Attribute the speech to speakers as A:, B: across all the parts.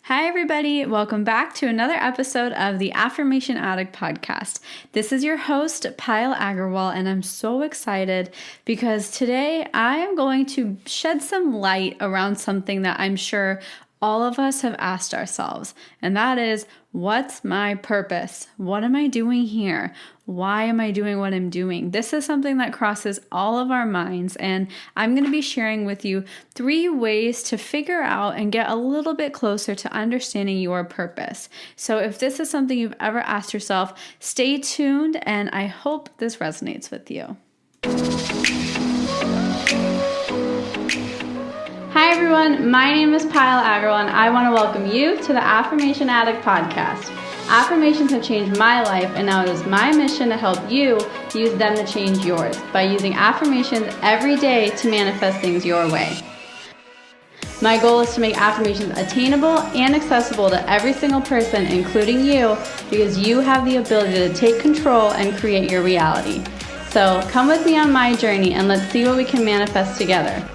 A: Hi, everybody. Welcome back to another episode of the Affirmation Addict podcast. This is your host, Payal Agarwal, and I'm so excited because today I am going to shed some light around something that I'm sure all of us have asked ourselves, and that is, what's my purpose? What am I doing here? Why am I doing what I'm doing? This is something that crosses all of our minds, and I'm going to be sharing with you 3 ways to figure out and get a little bit closer to understanding your purpose. So if this is something you've ever asked yourself, stay tuned, and I hope this resonates with you. Hi everyone, my name is Payal Agarwal, and I want to welcome you to the Affirmation Addict podcast. Affirmations have changed my life, and now it is my mission to help you use them to change yours by using affirmations every day to manifest things your way. My goal is to make affirmations attainable and accessible to every single person, including you, because you have the ability to take control and create your reality. So come with me on my journey and let's see what we can manifest together.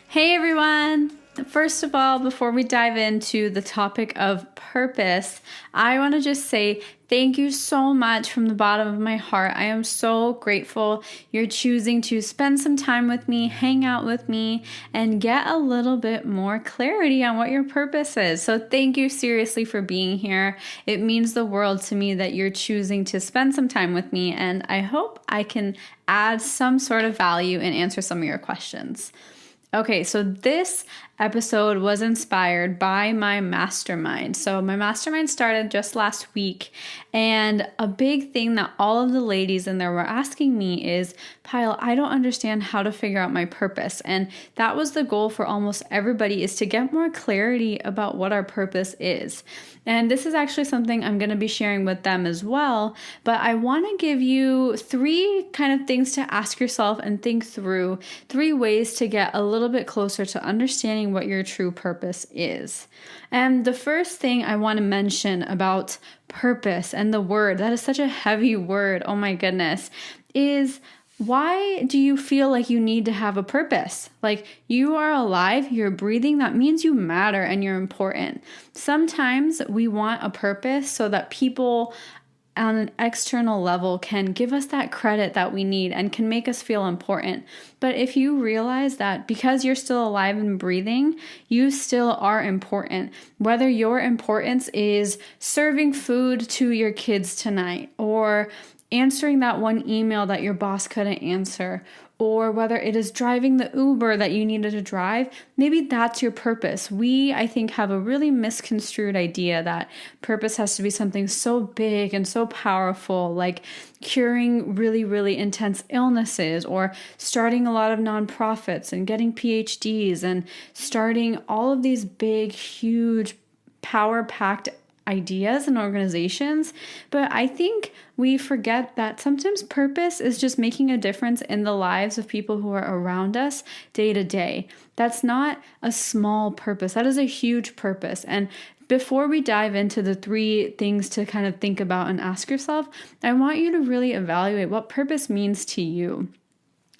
A: Hey everyone! First of all, before we dive into the topic of purpose, I want to just say thank you so much from the bottom of my heart. I am so grateful you're choosing to spend some time with me, hang out with me, and get a little bit more clarity on what your purpose is. So thank you seriously for being here. It means the world to me that you're choosing to spend some time with me, and I hope I can add some sort of value and answer some of your questions. Okay, so this episode was inspired by my mastermind. So my mastermind started just last week, and a big thing that all of the ladies in there were asking me is, Payal, I don't understand how to figure out my purpose. And that was the goal for almost everybody, is to get more clarity about what our purpose is. And this is actually something I'm going to be sharing with them as well. But I want to give you 3 kind of things to ask yourself and think through, 3 ways to get a little bit closer to understanding what your true purpose is. And the first thing I want to mention about purpose and the word, that is such a heavy word, oh my goodness, is why do you feel like you need to have a purpose? Like, you are alive, you're breathing, that means you matter and you're important. Sometimes we want a purpose so that people on an external level can give us that credit that we need and can make us feel important. But if you realize that because you're still alive and breathing, you still are important. Whether your importance is serving food to your kids tonight, or answering that one email that your boss couldn't answer, or whether it is driving the Uber that you needed to drive, maybe that's your purpose. We, I think, have a really misconstrued idea that purpose has to be something so big and so powerful, like curing really, really intense illnesses, or starting a lot of nonprofits and getting PhDs and starting all of these big, huge, power-packed ideas and organizations. But I think we forget that sometimes purpose is just making a difference in the lives of people who are around us day to day. That's not a small purpose. That is a huge purpose. And before we dive into the 3 things to kind of think about and ask yourself, I want you to really evaluate what purpose means to you.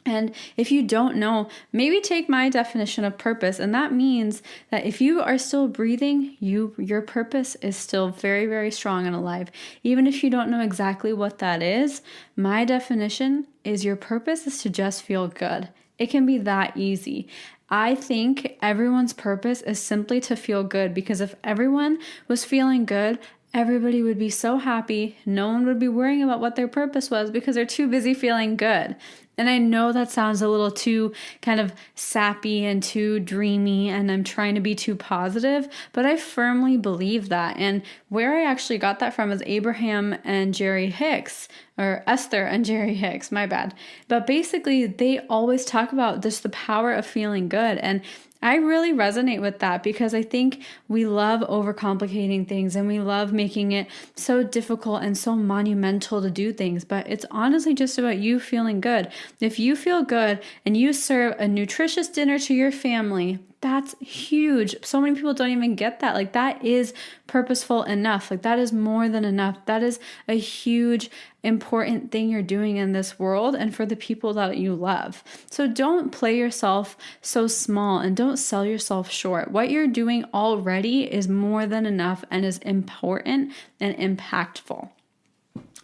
A: And if you don't know, maybe take my definition of purpose. And that means that if you are still breathing, your purpose is still very, very strong and alive. Even if you don't know exactly what that is, my definition is your purpose is to just feel good. It can be that easy. I think everyone's purpose is simply to feel good, because if everyone was feeling good, everybody would be so happy. No one would be worrying about what their purpose was because they're too busy feeling good. And I know that sounds a little too kind of sappy and too dreamy, and I'm trying to be too positive, but I firmly believe that. And where I actually got that from is Abraham and Jerry Hicks, or Esther and Jerry Hicks, my bad. But basically, they always talk about just the power of feeling good. And I really resonate with that, because I think we love overcomplicating things and we love making it so difficult and so monumental to do things, but it's honestly just about you feeling good. If you feel good and you serve a nutritious dinner to your family, That's huge. So many people don't even get that. Like, that is purposeful enough. Like, that is more than enough. That is a huge, important thing you're doing in this world and for the people that you love. So don't play yourself so small and don't sell yourself short. What you're doing already is more than enough and is important and impactful.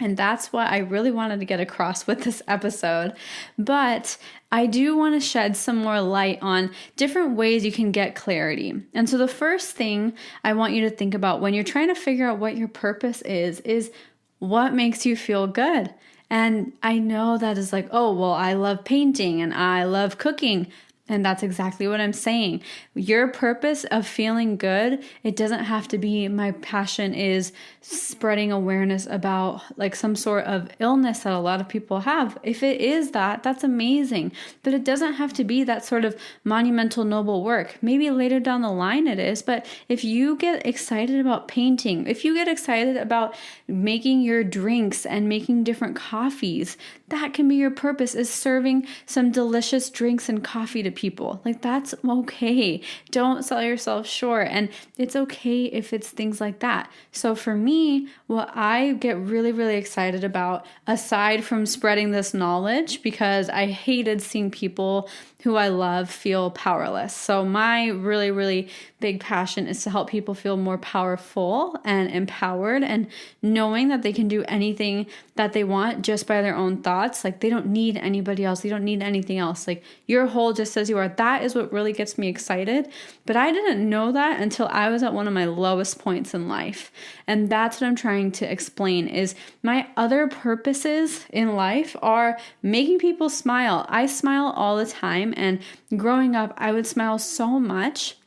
A: And that's what I really wanted to get across with this episode. But I do want to shed some more light on different ways you can get clarity. And so the first thing I want you to think about when you're trying to figure out what your purpose is what makes you feel good. And I know that is like, oh, well, I love painting and I love cooking. And that's exactly what I'm saying. Your purpose of feeling good, it doesn't have to be my passion is spreading awareness about like some sort of illness that a lot of people have. If it is that, that's amazing. But it doesn't have to be that sort of monumental, noble work. Maybe later down the line it is. But if you get excited about painting, if you get excited about making your drinks and making different coffees, that can be your purpose, is serving some delicious drinks and coffee to people. Like, that's okay. Don't sell yourself short. And it's okay if it's things like that. So for me, what I get really, really excited about, aside from spreading this knowledge, because I hated seeing people who I love feel powerless. So my really, really big passion is to help people feel more powerful and empowered and knowing that they can do anything that they want just by their own thoughts. Like, they don't need anybody else. You don't need anything else. Like, you're whole just as you are. That is what really gets me excited. But I didn't know that until I was at one of my lowest points in life. And that's what I'm trying to explain is my other purposes in life are making people smile. I smile all the time. And growing up, I would smile so much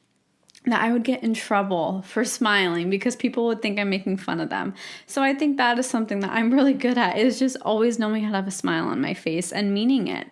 A: that I would get in trouble for smiling because people would think I'm making fun of them. So I think that is something that I'm really good at, is just always knowing how to have a smile on my face and meaning it.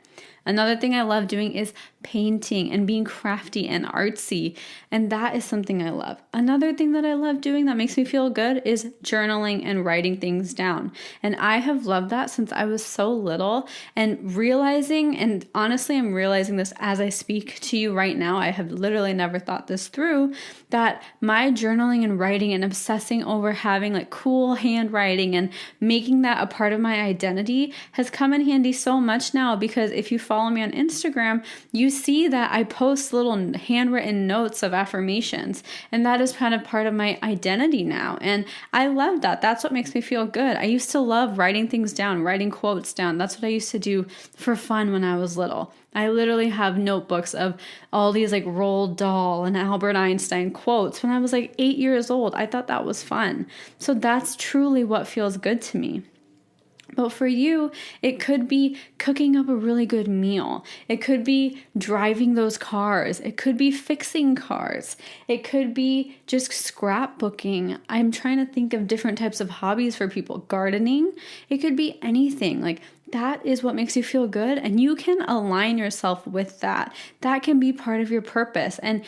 A: Another thing I love doing is painting and being crafty and artsy, and that is something I love. Another thing that I love doing that makes me feel good is journaling and writing things down. And I have loved that since I was so little, and realizing, and honestly, I'm realizing this as I speak to you right now, I have literally never thought this through, that my journaling and writing and obsessing over having like cool handwriting and making that a part of my identity has come in handy so much now, because if you follow me on Instagram, you see that I post little handwritten notes of affirmations, and that is kind of part of my identity now. And I love that. That's what makes me feel good. I used to love writing things down, writing quotes down. That's what I used to do for fun when I was little. I literally have notebooks of all these like Roald Dahl and Albert Einstein quotes when I was like 8 years old. I thought that was fun. So that's truly what feels good to me. But for you, it could be cooking up a really good meal. It could be driving those cars. It could be fixing cars. It could be just scrapbooking. I'm trying to think of different types of hobbies for people. Gardening. It could be anything. Like, that is what makes you feel good, and you can align yourself with that. That can be part of your purpose. And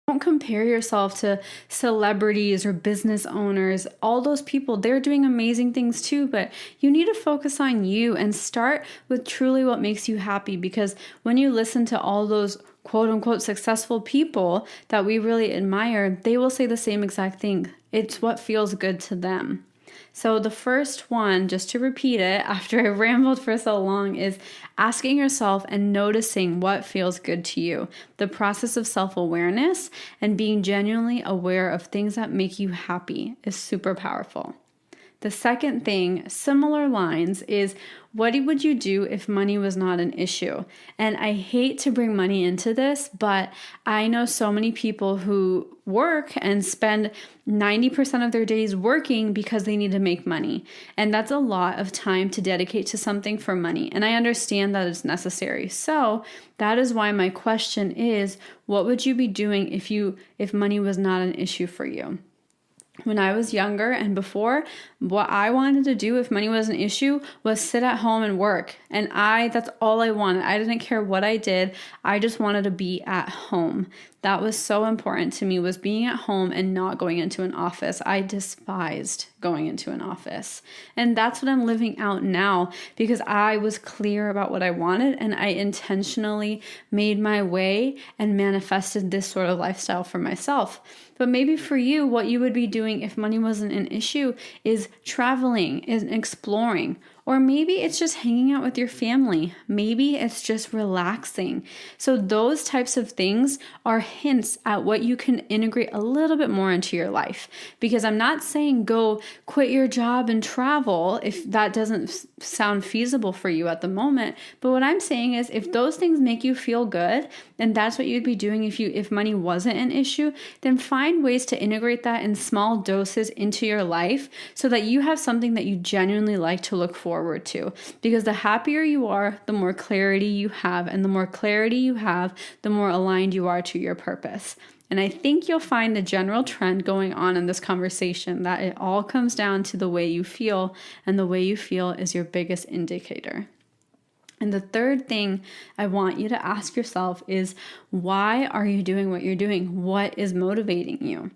A: don't compare yourself to celebrities or business owners. All those people, they're doing amazing things too, but you need to focus on you and start with truly what makes you happy, because when you listen to all those quote unquote successful people that we really admire, they will say the same exact thing. It's what feels good to them. So the first one, just to repeat it after I rambled for so long, is asking yourself and noticing what feels good to you. The process of self-awareness and being genuinely aware of things that make you happy is super powerful. The second thing, similar lines, is what would you do if money was not an issue? And I hate to bring money into this, but I know so many people who work and spend 90% of their days working because they need to make money. And that's a lot of time to dedicate to something for money. And I understand that it's necessary. So that is why my question is, what would you be doing if money was not an issue for you? When I was younger and before, what I wanted to do if money was an issue was sit at home and work. And that's all I wanted. I didn't care what I did. I just wanted to be at home. That was so important to me, was being at home and not going into an office. I despised going into an office. And that's what I'm living out now because I was clear about what I wanted and I intentionally made my way and manifested this sort of lifestyle for myself. But maybe for you, what you would be doing if money wasn't an issue is traveling, is exploring. Or maybe it's just hanging out with your family. Maybe it's just relaxing. So those types of things are hints at what you can integrate a little bit more into your life. Because I'm not saying go quit your job and travel if that doesn't sound feasible for you at the moment. But what I'm saying is if those things make you feel good, and that's what you'd be doing if money wasn't an issue, then find ways to integrate that in small doses into your life so that you have something that you genuinely like to look forward to. Because the happier you are, the more clarity you have, and the more clarity you have, the more aligned you are to your purpose. And I think you'll find the general trend going on in this conversation that it all comes down to the way you feel, and the way you feel is your biggest indicator. And the third thing I want you to ask yourself is, why are you doing what you're doing? What is motivating you?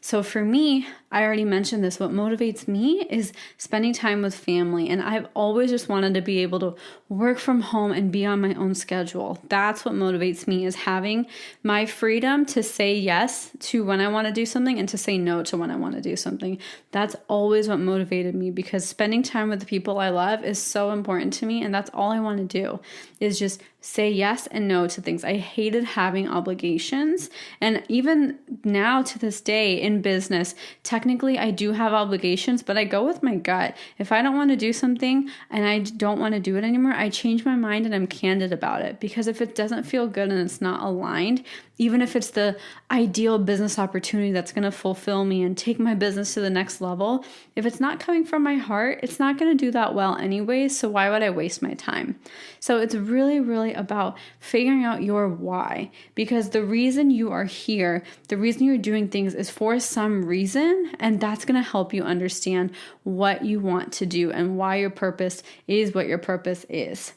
A: So for me, I already mentioned this. What motivates me is spending time with family. And I've always just wanted to be able to work from home and be on my own schedule. That's what motivates me, is having my freedom to say yes to when I want to do something and to say no to when I want to do something. That's always what motivated me, because spending time with the people I love is so important to me. And that's all I want to do, is just say yes and no to things. I hated having obligations. And even now to this day in business, technically I do have obligations, but I go with my gut. If I don't want to do something and I don't want to do it anymore, I change my mind and I'm candid about it. Because if it doesn't feel good and it's not aligned, even if it's the ideal business opportunity that's going to fulfill me and take my business to the next level, if it's not coming from my heart, it's not going to do that well anyway. So why would I waste my time? So it's really, really about figuring out your why, because the reason you are here, the reason you're doing things is for some reason, and that's going to help you understand what you want to do and why your purpose is what your purpose is.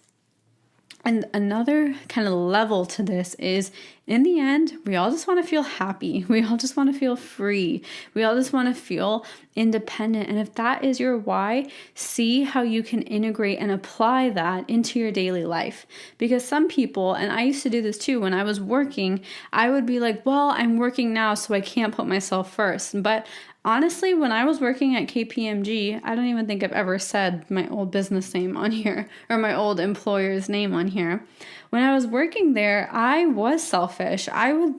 A: And another kind of level to this is, in the end, we all just want to feel happy. We all just want to feel free. We all just want to feel independent. And if that is your why, see how you can integrate and apply that into your daily life. Because some people, and I used to do this too, when I was working, I would be like, well, I'm working now, so I can't put myself first. But honestly, when I was working at KPMG, I don't even think I've ever said my old business name on here or my old employer's name on here. When I was working there, I was selfish. I would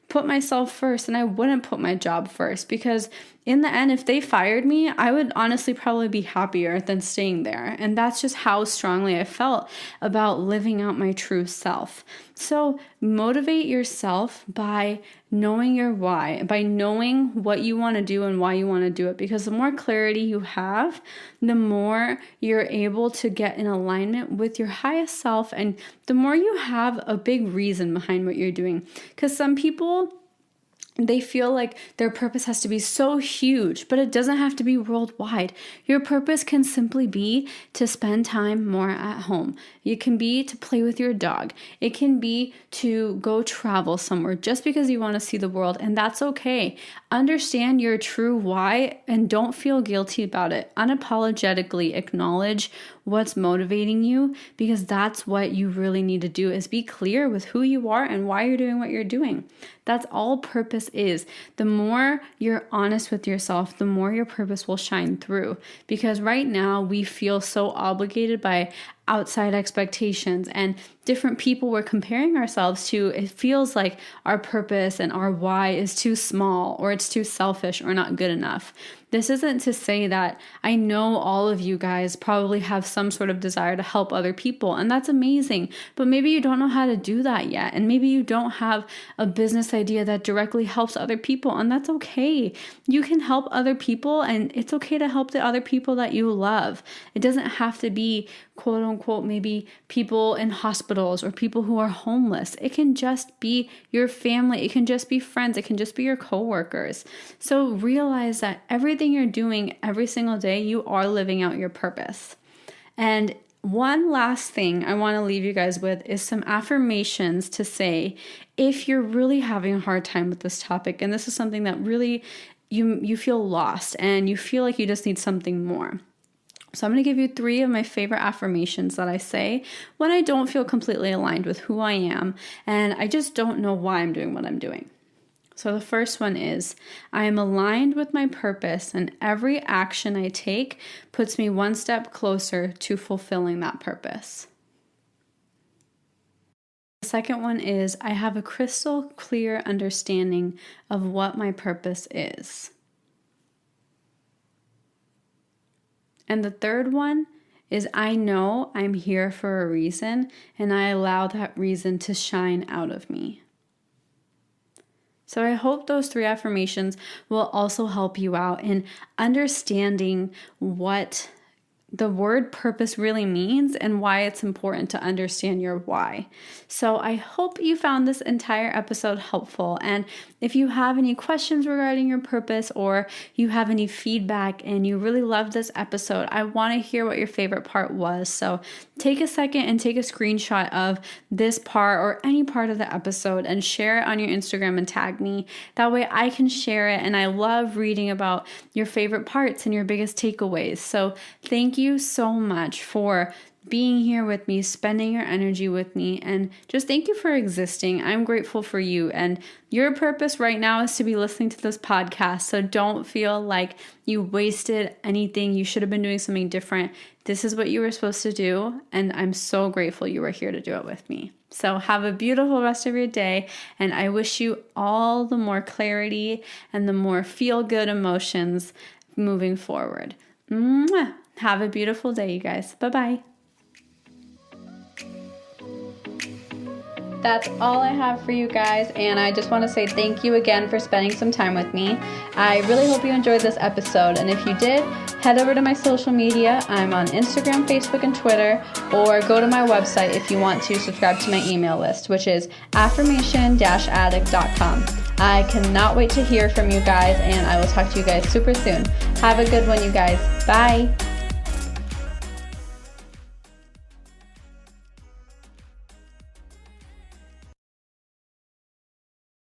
A: put myself first and I wouldn't put my job first, because in the end, if they fired me, I would honestly probably be happier than staying there. And that's just how strongly I felt about living out my true self. So motivate yourself by knowing your why, by knowing what you want to do and why you want to do it. Because the more clarity you have, the more you're able to get in alignment with your highest self, and the more you have a big reason behind what you're doing. Because some people, they feel like their purpose has to be so huge, but it doesn't have to be worldwide. Your purpose can simply be to spend time more at home. It can be to play with your dog. It can be to go travel somewhere just because you want to see the world, and that's okay. Understand your true why and don't feel guilty about it. Unapologetically acknowledge what's motivating you, because that's what you really need to do, is be clear with who you are and why you're doing what you're doing. That's all purpose is. The more you're honest with yourself, the more your purpose will shine through. Because right now we feel so obligated by outside expectations and different people we're comparing ourselves to. It feels like our purpose and our why is too small, or it's too selfish, or not good enough. This isn't to say that I know all of you guys probably have some sort of desire to help other people, and that's amazing, but maybe you don't know how to do that yet, and maybe you don't have a business idea that directly helps other people, and that's okay. You can help other people, and it's okay to help the other people that you love. It doesn't have to be quote unquote maybe people in hospitals or people who are homeless. It can just be your family. It can just be friends. It can just be your coworkers. So realize that everything you're doing every single day, you are living out your purpose. And one last thing I want to leave you guys with is some affirmations to say if you're really having a hard time with this topic. And this is something that really you feel lost and you feel like you just need something more. So I'm going to give you 3 of my favorite affirmations that I say when I don't feel completely aligned with who I am and I just don't know why I'm doing what I'm doing. So the first one is, I am aligned with my purpose and every action I take puts me one step closer to fulfilling that purpose. The second one is, I have a crystal clear understanding of what my purpose is. And the third one is, I know I'm here for a reason and I allow that reason to shine out of me. So I hope those 3 affirmations will also help you out in understanding what the word purpose really means and why it's important to understand your why. So I hope you found this entire episode helpful. And if you have any questions regarding your purpose or you have any feedback and you really loved this episode, I want to hear what your favorite part was. So take a second and take a screenshot of this part or any part of the episode and share it on your Instagram and tag me. That way I can share it. And I love reading about your favorite parts and your biggest takeaways. So thank you so much for being here with me, spending your energy with me, and just thank you for existing. I'm grateful for you, and your purpose right now is to be listening to this podcast, so don't feel like you wasted anything. You should have been doing something different. This is what you were supposed to do, and I'm so grateful you were here to do it with me. So have a beautiful rest of your day, and I wish you all the more clarity and the more feel-good emotions moving forward. Mwah! Have a beautiful day, you guys. Bye-bye. That's all I have for you guys, and I just want to say thank you again for spending some time with me. I really hope you enjoyed this episode, and if you did, head over to my social media. I'm on Instagram, Facebook, and Twitter, or go to my website if you want to subscribe to my email list, which is affirmation-addict.com. I cannot wait to hear from you guys, and I will talk to you guys super soon. Have a good one, you guys. Bye.